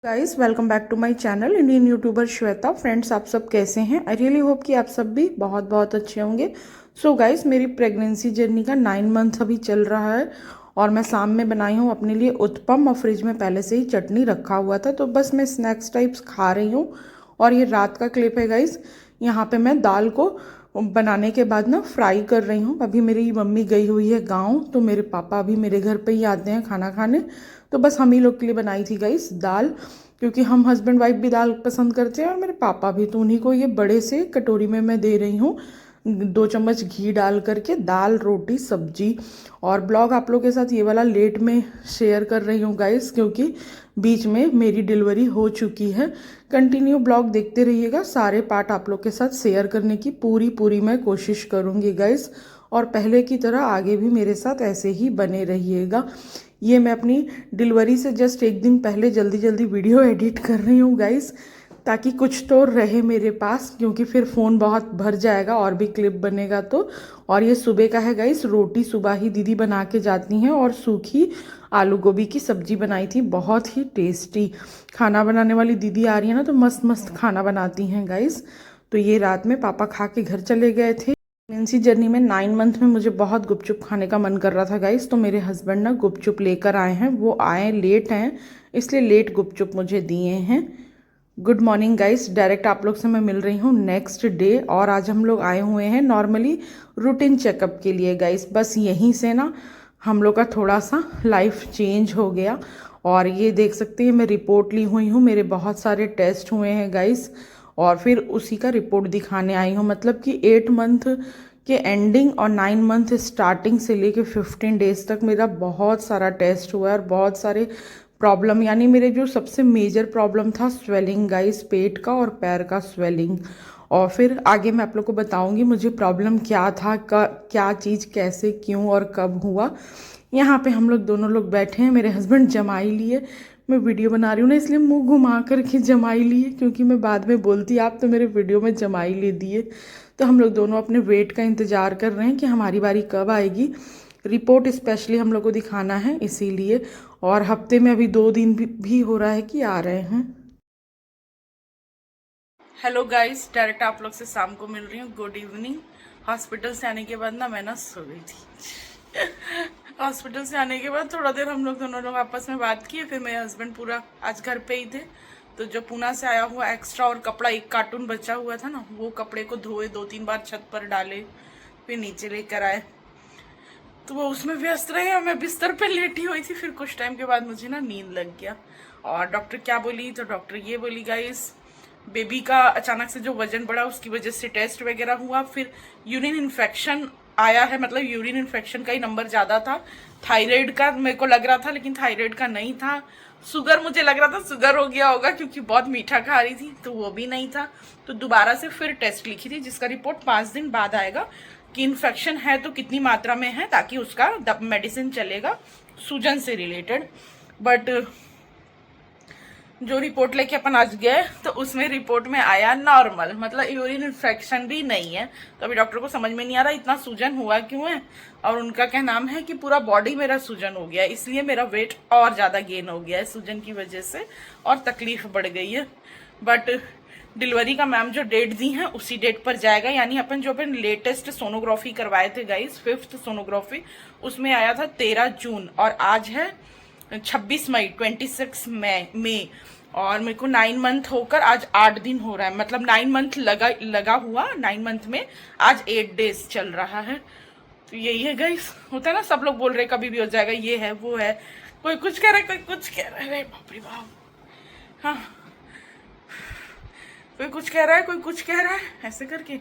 Guys welcome back to my channel Indian youtuber Shweta. Friends, आप सब कैसे हैं? आई रियली होप कि आप सब भी बहुत बहुत अच्छे होंगे। सो गाइस, मेरी प्रेगनेंसी जर्नी का 9 मंथ अभी चल रहा है और मैं शाम में बनाई हूँ अपने लिए उत्पम और फ्रिज में पहले से ही चटनी रखा हुआ था, तो बस मैं स्नैक्स टाइप्स खा रही हूँ। और ये रात का क्लिप है गाइस। यहाँ पे मैं दाल को बनाने के बाद ना फ्राई कर रही हूँ। अभी मेरी मम्मी गई हुई है गाँव, तो मेरे पापा अभी मेरे घर पे ही आते हैं खाना खाने, तो बस हम ही लोग के लिए बनाई थी गाइस दाल, क्योंकि हम हस्बैंड वाइफ भी दाल पसंद करते हैं और मेरे पापा भी। तो उन्हीं को ये बड़े से कटोरी में मैं दे रही हूँ 2 चम्मच घी डाल करके, दाल रोटी सब्जी। और ब्लॉग आप लोग के साथ ये वाला लेट में शेयर कर रही हूँ गाइस, क्योंकि बीच में मेरी डिलीवरी हो चुकी है। कंटिन्यू ब्लॉग देखते रहिएगा, सारे पार्ट आप लोग के साथ शेयर करने की पूरी मैं कोशिश करूँगी गाइस। और पहले की तरह आगे भी मेरे साथ ऐसे ही बने रहिएगा। ये मैं अपनी डिलीवरी से जस्ट एक दिन पहले जल्दी जल्दी वीडियो एडिट कर रही हूँ गाइस, ताकि कुछ तो रहे मेरे पास, क्योंकि फिर फ़ोन बहुत भर जाएगा और भी क्लिप बनेगा तो। और ये सुबह का है गाइस, रोटी सुबह ही दीदी बना के जाती हैं और सूखी आलू गोभी की सब्जी बनाई थी, बहुत ही टेस्टी। खाना बनाने वाली दीदी आ रही है ना, तो मस्त मस्त खाना बनाती हैं गाइस। तो ये रात में पापा खा के घर चले गए थे। प्रेगनेंसी जर्नी में 9 मंथ में मुझे बहुत गुपचुप खाने का मन कर रहा था गाइस, तो मेरे हस्बैंड ना गुपचुप लेकर आए हैं। वो आए लेट हैं, इसलिए लेट गुपचुप मुझे दिए हैं। गुड मॉर्निंग गाइस, डायरेक्ट आप लोग से मैं मिल रही हूँ नेक्स्ट डे। और आज हम लोग आए हुए हैं नॉर्मली रूटीन चेकअप के लिए गाइस। बस यहीं से ना हम लोग का थोड़ा सा लाइफ चेंज हो गया। और ये देख सकते हैं मैं रिपोर्ट ली हुई हूँ, मेरे बहुत सारे टेस्ट हुए हैं गाइस, और फिर उसी का रिपोर्ट दिखाने आई हूँ। मतलब कि 8 मंथ के एंडिंग और 9 मंथ स्टार्टिंग से लेके 15 डेज तक मेरा बहुत सारा टेस्ट हुआ है और बहुत सारे प्रॉब्लम, यानी मेरे जो सबसे मेजर प्रॉब्लम था स्वेलिंग गाइस, पेट का और पैर का स्वेलिंग। और फिर आगे मैं आप लोग को बताऊंगी मुझे प्रॉब्लम क्या था, क्या चीज़ कैसे क्यों और कब हुआ। यहाँ पे हम लोग दोनों लोग बैठे हैं, मेरे हस्बैंड जमाई लिए। मैं वीडियो बना रही हूँ ना, इसलिए मुंह घुमा करके जमाई लिए, क्योंकि मैं बाद में बोलती आप तो मेरे वीडियो में जमाई ले दिए। तो हम लोग दोनों अपने वेट का इंतज़ार कर रहे हैं कि हमारी बारी कब आएगी। रिपोर्ट स्पेशली हम लोग को दिखाना है इसीलिए। और हफ्ते में अभी 2 दिन भी हो रहा है कि आ रहे हैं। हेलो गाइस, डायरेक्ट आप लोग से शाम को मिल रही हूँ। Good evening. हॉस्पिटल से आने के बाद ना मैं ना सो गई थी। हॉस्पिटल से आने के बाद थोड़ा देर हम लोग दोनों लोग आपस में बात किए, फिर मेरे हस्बैंड पूरा आज घर पे ही थे। तो जो पूना से आया हुआ एक्स्ट्रा और कपड़ा, एक कार्टून बचा हुआ था ना, वो कपड़े को धोए, 2-3 बार छत पर डाले, फिर नीचे लेकर आए, तो वो उसमें व्यस्त रहे और मैं बिस्तर पे लेटी हुई थी। फिर कुछ टाइम के बाद मुझे ना नींद लग गया। और डॉक्टर क्या बोली, तो डॉक्टर ये बोली गाइस, बेबी का अचानक से जो वजन बढ़ा उसकी वजह से टेस्ट वगैरह हुआ, फिर यूरिन इन्फेक्शन आया है, मतलब यूरिन इन्फेक्शन का ही नंबर ज़्यादा था। थायराइड का मेरे को लग रहा था, लेकिन थायराइड का नहीं था। शुगर मुझे लग रहा था शुगर हो गया होगा, क्योंकि बहुत मीठा खा रही थी, तो वो भी नहीं था। तो दोबारा से फिर टेस्ट लिखी थी, जिसका रिपोर्ट 5 दिन बाद आएगा कि इन्फेक्शन है तो कितनी मात्रा में है, ताकि उसका मेडिसिन चलेगा सूजन से रिलेटेड। बट जो रिपोर्ट लेके अपन आज गए, तो उसमें रिपोर्ट में आया नॉर्मल, मतलब यूरिन इन्फेक्शन भी नहीं है। तो अभी डॉक्टर को समझ में नहीं आ रहा इतना सूजन हुआ क्यों है। और उनका क्या नाम है कि पूरा बॉडी मेरा सूजन हो गया है, इसलिए मेरा वेट और ज़्यादा गेन हो गया है सूजन की वजह से, और तकलीफ बढ़ गई है। बट डिलीवरी का मैम जो डेट दी है उसी डेट पर जाएगा। यानी अपन लेटेस्ट सोनोग्राफी करवाए थे गाइस, 5th सोनोग्राफी, उसमें आया था 13 जून और आज है 26 मई, 26 मई। और मेरे को 9 मंथ होकर आज 8 दिन हो रहा है, मतलब 9 मंथ लगा हुआ, 9 मंथ में आज 8 डेज चल रहा है। तो यही है गाइस, होता है ना, सब लोग बोल रहे कभी भी हो जाएगा, ये है वो है, कोई कुछ कह रहा है, कोई कुछ कह रहा है, बाप रे बाप। हाँ, कोई कुछ कह रहा है, कोई कुछ कह रहा है, ऐसे करके।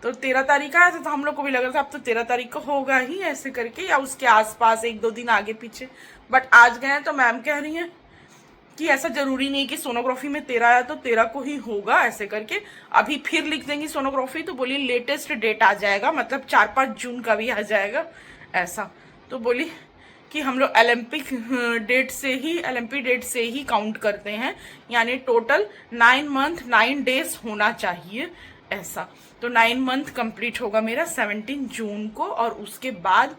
तो 13 तारीख आया था, तो हम लोग को भी लग रहा था अब तो 13 तारीख को होगा ही, ऐसे करके, या उसके आसपास 1-2 दिन आगे पीछे। बट आज गए तो मैम कह रही हैं कि ऐसा जरूरी नहीं कि सोनोग्राफी में 13 आया तो 13 को ही होगा, ऐसे करके। अभी फिर लिख देंगी सोनोग्राफी, तो बोली लेटेस्ट डेट आ जाएगा, मतलब 4-5 जून का भी आ जाएगा ऐसा। तो बोली कि हम लोग ओलंपिक डेट से ही काउंट करते हैं, यानी टोटल 9 मंथ 9 डेज होना चाहिए ऐसा। तो 9 मंथ कंप्लीट होगा मेरा 17 जून को, और उसके बाद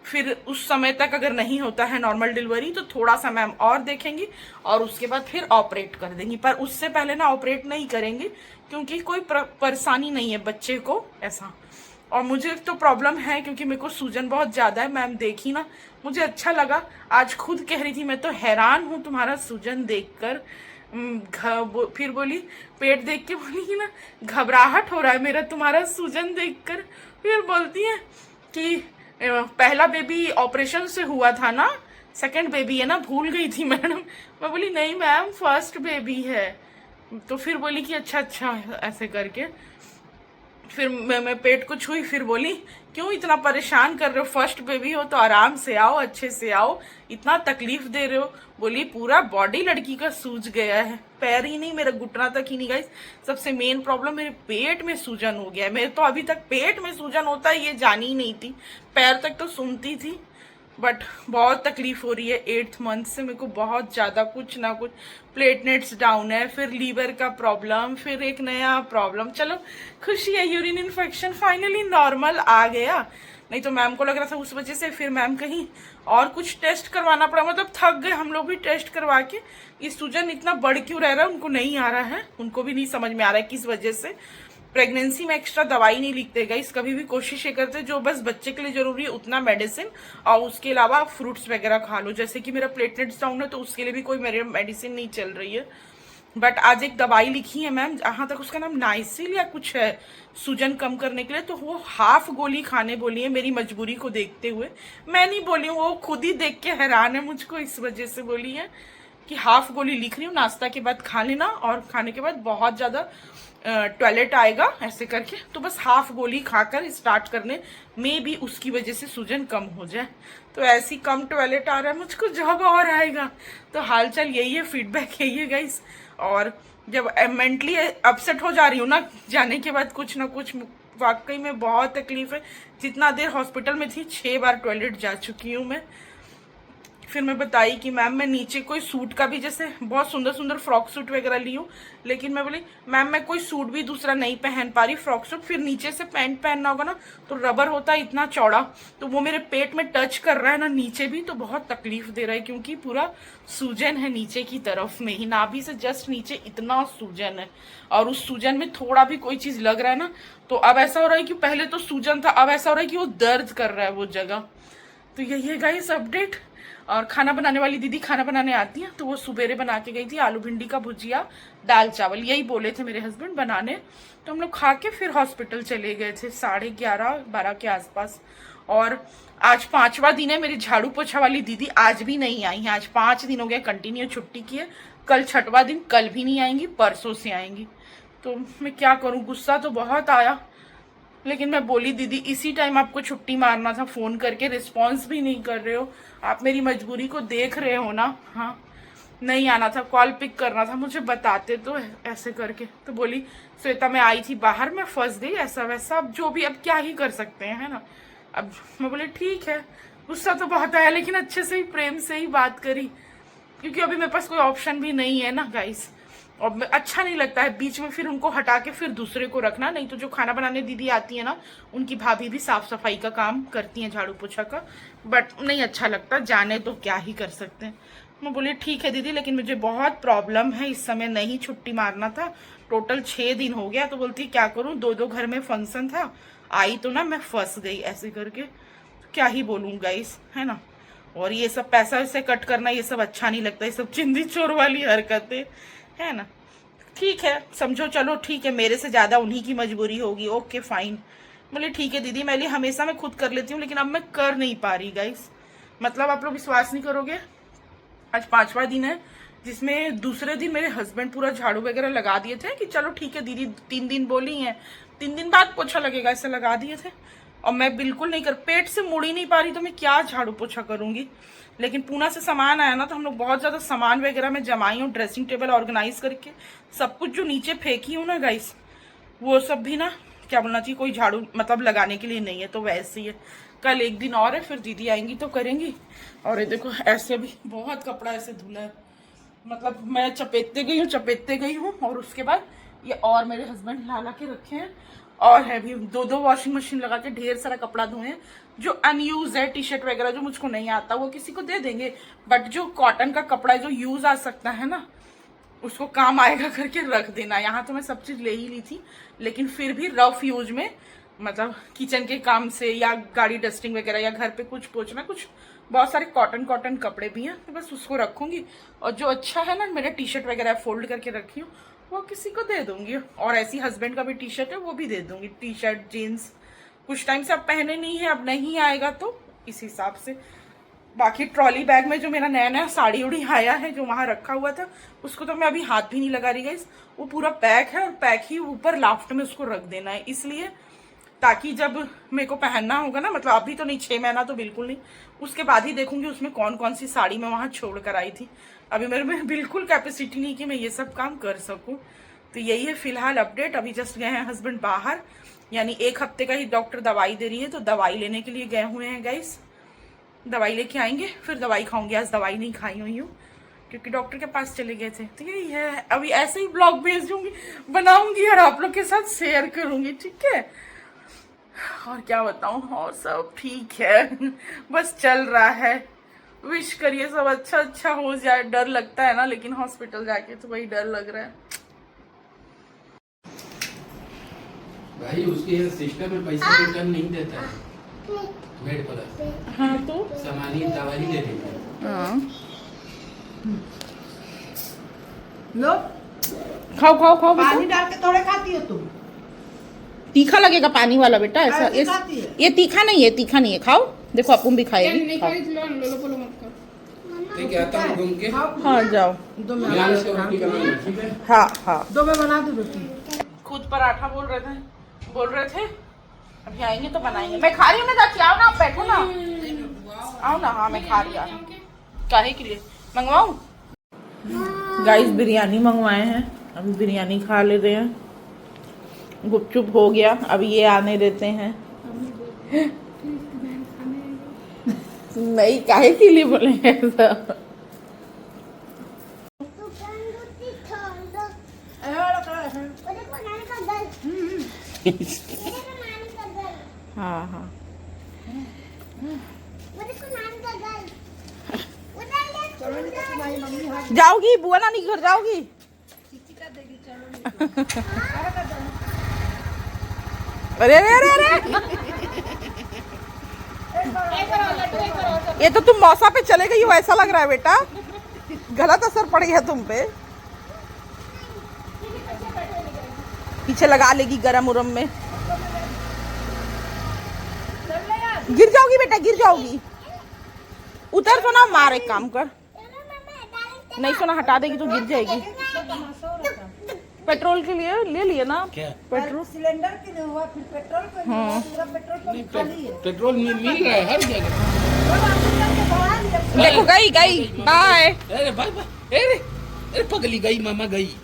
फिर उस समय तक अगर नहीं होता है नॉर्मल डिलीवरी तो थोड़ा सा मैम और देखेंगी और उसके बाद फिर ऑपरेट कर देंगी, पर उससे पहले ना ऑपरेट नहीं करेंगी क्योंकि कोई परेशानी नहीं है बच्चे को ऐसा। और मुझे तो प्रॉब्लम है क्योंकि मेरे को सूजन बहुत ज़्यादा है, मैम देखी ना, मुझे अच्छा लगा। आज खुद कह रही थी मैं तो हैरान हूँ तुम्हारा सूजन देखकर। फिर बोली पेट देख के बोली कि ना घबराहट हो रहा है मेरा तुम्हारा सूजन देखकर। फिर बोलती है कि पहला बेबी ऑपरेशन से हुआ था ना, सेकंड बेबी है ना, भूल गई थी मैडम। मैं बोली नहीं मैम फर्स्ट बेबी है। तो फिर बोली कि अच्छा अच्छा ऐसे करके फिर मैं पेट को छुई, फिर बोली क्यों इतना परेशान कर रहे हो, फर्स्ट बेबी हो तो आराम से आओ, अच्छे से आओ, इतना तकलीफ दे रहे हो। बोली पूरा बॉडी लड़की का सूज गया है, पैर ही नहीं, मेरा घुटना तक ही नहीं गाइस। सबसे मेन प्रॉब्लम मेरे पेट में सूजन हो गया है। मेरे तो अभी तक पेट में सूजन होता है ये जानी ही नहीं थी, पैर तक तो सुनती थी, बट बहुत तकलीफ हो रही है 8th मंथ से मेरे को बहुत ज़्यादा। कुछ ना कुछ प्लेटलेट्स डाउन है, फिर लीवर का प्रॉब्लम, फिर एक नया प्रॉब्लम। चलो खुशी है, यूरिन इन्फेक्शन फाइनली नॉर्मल आ गया, नहीं तो मैम को लग रहा था उस वजह से फिर मैम कहीं और कुछ टेस्ट करवाना पड़ा। मतलब थक गए हम लोग भी टेस्ट करवा के, ये सूजन इतना बढ़ क्यों रह रहा है उनको नहीं आ रहा है, उनको भी नहीं समझ में आ रहा है किस वजह से। प्रेगनेंसी में एक्स्ट्रा दवाई नहीं लिखते गाइस, कभी भी कोशिश ये करते जो बस बच्चे के लिए जरूरी है उतना मेडिसिन, और उसके अलावा फ्रूट्स वगैरह खा लो। जैसे कि मेरा प्लेटलेट्स डाउन है तो उसके लिए भी कोई मेरे मेडिसिन नहीं चल रही है। बट आज एक दवाई लिखी है मैम, जहाँ तक उसका नाम नाइसिल या कुछ है, सूजन कम करने के लिए, तो वो हाफ गोली खाने बोली है मेरी मजबूरी को देखते हुए। मैं नहीं बोली हूँ, वो खुद ही देख के हैरान है मुझको, इस वजह से बोली है कि हाफ गोली लिख रही हूँ, नाश्ता के बाद खा लेना और खाने के बाद बहुत ज़्यादा टॉयलेट आएगा ऐसे करके, तो बस हाफ गोली खाकर स्टार्ट करने में भी उसकी वजह से सूजन कम हो जाए। तो ऐसी कम टॉयलेट आ रहा है मुझको, जब और आएगा। तो हालचाल यही है, फीडबैक यही है गाइस। और जब मेंटली अपसेट हो जा रही हूँ ना जाने के बाद कुछ ना कुछ, वाकई में बहुत तकलीफ है। जितना देर हॉस्पिटल में थी 6 बार टॉयलेट जा चुकी हूँ मैं। फिर मैं बताई कि मैम मैं नीचे कोई सूट का भी, जैसे बहुत सुंदर सुंदर फ्रॉक सूट वगैरह ली हूँ, लेकिन मैं बोली मैम मैं कोई सूट भी दूसरा नहीं पहन पा रही, फ्रॉक सूट फिर नीचे से पैंट पहनना होगा ना, तो रबर होता है इतना चौड़ा, तो वो मेरे पेट में टच कर रहा है ना नीचे भी, तो बहुत तकलीफ दे रहा है क्योंकि पूरा सूजन है नीचे की तरफ में ही, नाभि से जस्ट नीचे इतना सूजन है। और उस सूजन में थोड़ा भी कोई चीज लग रहा है ना, तो अब ऐसा हो रहा है कि पहले तो सूजन था, अब ऐसा हो रहा है कि वो दर्द कर रहा है वो जगह। तो यही है गाइस अपडेट। और खाना बनाने वाली दीदी खाना बनाने आती हैं, तो वो सुबेरे बना के गई थी आलू भिंडी का भुजिया दाल चावल, यही बोले थे मेरे हस्बैंड बनाने। तो हम लोग खा के फिर हॉस्पिटल चले गए थे 11:30-12 के आसपास। और आज 5वां दिन है, मेरी झाड़ू पोछा वाली दीदी आज भी नहीं आई है। आज 5 दिन हो गए कंटिन्यू छुट्टी की है, कल 6वां दिन, कल भी नहीं आएंगी, परसों से आएंगी। तो मैं क्या करूँ, गुस्सा तो बहुत आया, लेकिन मैं बोली दीदी इसी टाइम आपको छुट्टी मारना था, फोन करके रिस्पॉन्स भी नहीं कर रहे हो, आप मेरी मजबूरी को देख रहे हो ना। हाँ नहीं आना था, कॉल पिक करना था, मुझे बताते तो ऐसे करके। तो बोली श्वेता मैं आई थी बाहर, मैं फंस गई ऐसा वैसा, अब जो भी, अब क्या ही कर सकते हैं, है ना। अब मैं बोली ठीक है, गुस्सा तो बहुत आया, लेकिन अच्छे से ही प्रेम से ही बात करी, क्योंकि अभी मेरे पास कोई ऑप्शन भी नहीं है ना गाइस। और अच्छा नहीं लगता है बीच में फिर उनको हटा के फिर दूसरे को रखना, नहीं तो जो खाना बनाने दीदी आती है ना, उनकी भाभी भी साफ सफाई का काम करती हैं, झाड़ू पोछा का, बट नहीं अच्छा लगता, जाने तो क्या ही कर सकते हैं। मैं बोली ठीक है दीदी, लेकिन मुझे बहुत प्रॉब्लम है, इस समय नहीं छुट्टी मारना था, टोटल 6 दिन हो गया। तो बोलती क्या करूँ, 2 घर में फंक्शन था, आई तो ना मैं फंस गई ऐसे करके, क्या ही बोलूँ गाइस, है ना। और ये सब पैसा वैसे कट करना, ये सब अच्छा नहीं लगता, ये सब चिंदी चोर वाली हरकतें, है ना। ठीक है समझो, चलो ठीक है, मेरे से ज्यादा उन्हीं की मजबूरी होगी, ओके फाइन। बोले ठीक है दीदी, मैं हमेशा मैं खुद कर लेती हूँ, लेकिन अब मैं कर नहीं पा रही गाइस। मतलब आप लोग विश्वास नहीं करोगे, आज 5वां दिन है, जिसमें दूसरे दिन मेरे हस्बैंड पूरा झाड़ू वगैरह लगा दिए थे कि चलो ठीक है दीदी 3 दिन बोली हैं, 3 दिन बाद पोछा लगेगा, ऐसे लगा दिए थे। और मैं बिल्कुल नहीं कर, पेट से मुड़ ही नहीं पा रही, तो मैं क्या झाड़ू पोछा करूंगी। लेकिन पूना से सामान आया ना, तो हम लोग बहुत ज्यादा सामान वगैरह में जमाई हूँ, ड्रेसिंग टेबल ऑर्गेनाइज करके, सब कुछ जो नीचे फेंकी हूँ ना गाइस, वो सब भी ना क्या बोलना चाहिए, कोई झाड़ू मतलब लगाने के लिए नहीं है, तो वैसे ही है। कल एक दिन और है, फिर दीदी आएंगी तो करेंगी। और ये देखो ऐसे भी बहुत कपड़ा ऐसे धुला है, मतलब मैं चपेटते गई हूँ, और उसके बाद ये और मेरे हस्बैंड ला के रखे हैं। और है भी 2-2 वॉशिंग मशीन लगा के ढेर सारा कपड़ा धोए हैं। जो अनयूज है टी शर्ट वगैरह जो मुझको नहीं आता वो किसी को दे देंगे, बट जो कॉटन का कपड़ा है जो यूज आ सकता है ना उसको काम आएगा करके रख देना। यहाँ तो मैं सब चीज़ ले ही ली थी, लेकिन फिर भी रफ यूज में मतलब किचन के काम से या गाड़ी डस्टिंग वगैरह या घर पे कुछ पोछना, कुछ बहुत सारे कॉटन कपड़े भी हैं तो बस उसको रखूंगी। और जो अच्छा है ना मेरा टी शर्ट वगैरह फोल्ड करके रखी हूँ वो किसी को दे दूंगी। और ऐसी हस्बैंड का भी टी शर्ट है वो भी दे दूंगी। टी शर्ट जीन्स कुछ टाइम से अब पहने नहीं है, अब नहीं आएगा तो इस हिसाब से। बाकी ट्रॉली बैग में जो मेरा नया नया साड़ी उड़ी आया है जो वहां रखा हुआ था उसको तो मैं अभी हाथ भी नहीं लगा रही गाइस। वो पूरा पैक है और पैक ही ऊपर लाफ्ट में उसको रख देना है, इसलिए ताकि जब मेरे को पहनना होगा ना, मतलब अभी तो नहीं, 6 महीना तो बिल्कुल नहीं, उसके बाद ही देखूंगी उसमें कौन कौन सी साड़ी मैं वहां छोड़ कर आई थी। अभी मेरे में बिल्कुल कैपेसिटी नहीं कि मैं ये सब काम कर सकूं। तो यही है फिलहाल अपडेट। अभी जस्ट गए हैं हस्बैंड बाहर, यानी 1 हफ्ते का ही डॉक्टर दवाई दे रही है तो दवाई लेने के लिए गए हुए हैं गाइस। दवाई लेके आएंगे फिर दवाई खाऊंगी। आज दवाई नहीं खाई हुई हूँ क्योंकि डॉक्टर के पास चले गए थे। तो यही है, अभी ऐसे ही ब्लॉग भेज दूंगी, बनाऊंगी और आप लोग के साथ शेयर करूंगी, ठीक है। और क्या बताऊं, और सब ठीक है, बस चल रहा है। विश करिए सब अच्छा अच्छा हो जाए। डर लगता है ना, लेकिन हॉस्पिटल जाके तो वही डर लग रहा है। भाई उसके सिस्टम में पैसा रिटर्न नहीं देता है बेड पर। हाँ तो सामान्य दवाई दे देता है। हाँ लो खाओ खाओ खाओ। पानी डाल के थोड़े खाती हो तुम? तीखा लगेगा पानी वाला बेटा, ऐसा ऐसे खाती है? ये तीखा नहीं है, तीखा नहीं है। खाओ, देखो अपुम भी खाएगी। खाओ। ठीक है, आता हूँ घूम के। हाँ जाओ। दो में मिलाने से रोटी बनाना, ठीक है। हाँ हाँ। दो में बना दो रोटी। खुद पराठा बोल रहे थे अभी आएंगे तो बनाएंगे। मैं खा रही हूँ ना, जाके आओ ना, आप बैठो ना, आओ ना। हाँ मैं खा रही हूँ। काहे के लिए मंगवाऊँ? गाइस बिरयानी मंगवाए हैं, अभी बिरयानी खा ले रहे हैं। गुपचुप हो गया, अभी ये आने देते हैं। नहीं, काहे के लिए बोले ऐसा? हाँ हाँ जाओगी बुआ नानी के घर जाओगी? अरे अरे अरे अरे ये तो तुम मौसा पे चले गई हो ऐसा लग रहा है बेटा, गलत असर पड़ गया तुम पे। पीछे लगा लेगी गरम उरम में। गिर जाओगी बेटा, गिर जाओगी। उतर तो ना, मार एक काम कर। नहीं सोना, हटा देगी तो गिर जाएगी। पेट्रोल के लिए ले लिए ना क्या? पेट्रोल सिलेंडर के लिए हुआ, फिर पेट्रोल पे हुआ, पूरा पेट्रोल पंप खाली है। पेट्रोल मिल रहा है हर जगह। देखो गई बाय। अरे बाय बाय। अरे पगली गई, मामा गई।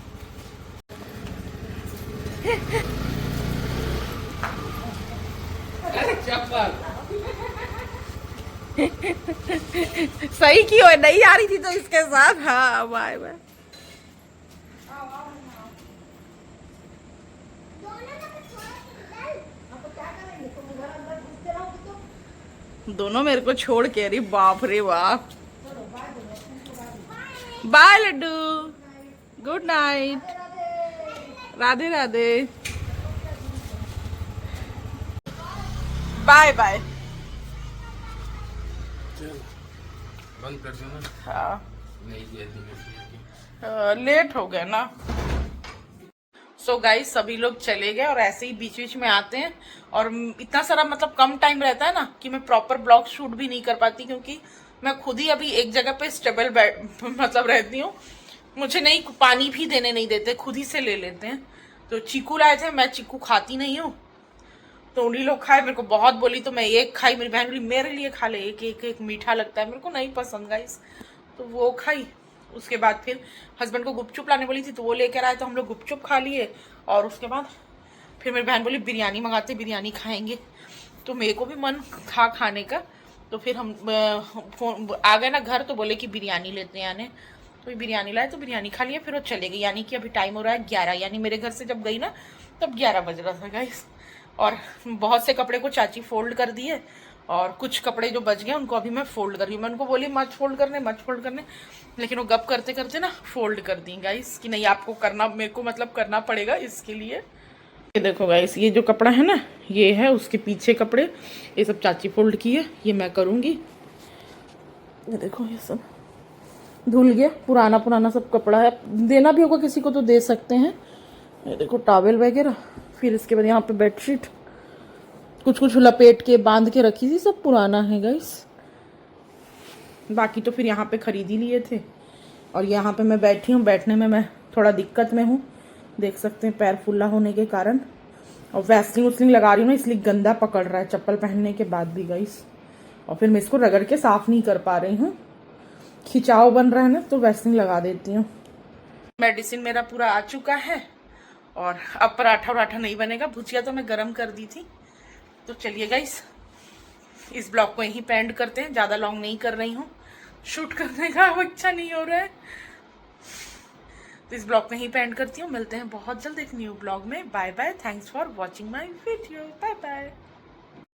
अरे चप्पल सही की हो, नहीं आ रही थी तो इसके साथ। हाँ बाय बाय। दोनों मेरे को छोड़ के, अरे बाप रे बाप। बाय लड्डू, good night, Radhe Radhe, bye bye. बंद कर दो ना। हाँ नहीं दिया लेट हो गए ना। सो गाइस सभी लोग चले गए और ऐसे ही बीच बीच में आते हैं और इतना सारा मतलब कम टाइम रहता है ना कि मैं प्रॉपर ब्लॉग शूट भी नहीं कर पाती, क्योंकि मैं खुद ही अभी एक जगह पे स्टेबल मतलब रहती हूँ। मुझे नहीं पानी भी देने नहीं देते, खुद ही से ले लेते हैं। तो चीकू लाए थे, मैं चीकू खाती नहीं हूँ तो उन्हीं लोग खाए। मेरे को बहुत बोली तो मैं एक खाई, मेरी बहन बोली मेरे लिए खा ले, एक मीठा लगता है, मेरे को नहीं पसंद गाइस, तो वो खाई। उसके बाद फिर हस्बैंड को गुपचुप लाने बोली थी तो वो लेकर आए तो हम लोग गुपचुप खा लिए। और उसके बाद फिर मेरी बहन बोली बिरयानी मंगाते, बिरयानी खाएंगे। तो मेरे को भी मन था खाने का, तो फिर हम फोन आ गए ना घर तो बोले कि बिरयानी लेते हैं आने, तो बिरयानी लाए तो बिरयानी खा लिया। फिर वो चले गए, यानी कि अभी टाइम हो रहा है 11, यानी मेरे घर से जब गई ना तब 11 बज रहा था गाइस। और बहुत से कपड़े को चाची फोल्ड कर दिए और कुछ कपड़े जो बच गए उनको अभी मैं फोल्ड कर रही हूँ। मैं उनको बोली मत फोल्ड करने, लेकिन वो गप करते करते ना फोल्ड कर दी गाइस कि नहीं आपको करना, मेरे को मतलब करना पड़ेगा इसके लिए। ये देखो गाइस, ये जो कपड़ा है ना ये है उसके पीछे कपड़े, ये सब चाची फोल्ड की है, ये मैं करूँगी। ये देखो ये सब धुल गया, पुराना सब कपड़ा है, देना भी होगा किसी को तो दे सकते हैं। ये देखो टॉवेल वगैरह, फिर इसके बाद यहाँ पे बेडशीट कुछ लपेट के बांध के रखी थी, सब पुराना है गाइस। बाकी तो फिर यहाँ पे खरीद ही लिए थे। और यहाँ पे मैं बैठी हूँ, बैठने में मैं थोड़ा दिक्कत में हूँ, देख सकते हैं पैर फुल्ला होने के कारण। और वैसलिन लगा रही हूँ ना इसलिए गंदा पकड़ रहा है चप्पल पहनने के बाद भी गाइस। और फिर मैं इसको रगड़ के साफ नहीं कर पा रही हूँ, खिंचाव बन रहा है ना, तो वैसलिन लगा देती हूँ। मेडिसिन मेरा पूरा आ चुका है और अब पराठा नहीं बनेगा, भुजिया तो मैं गरम कर दी थी। तो चलिए गाइस इस ब्लॉग को यहीं पे एंड करते हैं, ज़्यादा लॉन्ग नहीं कर रही हूँ, शूट करने का इच्छा नहीं हो रहा है, तो इस ब्लॉग को यहीं पे एंड करती हूँ। मिलते हैं बहुत जल्द एक न्यू ब्लॉग में। Bye bye, thanks for watching my video, bye bye.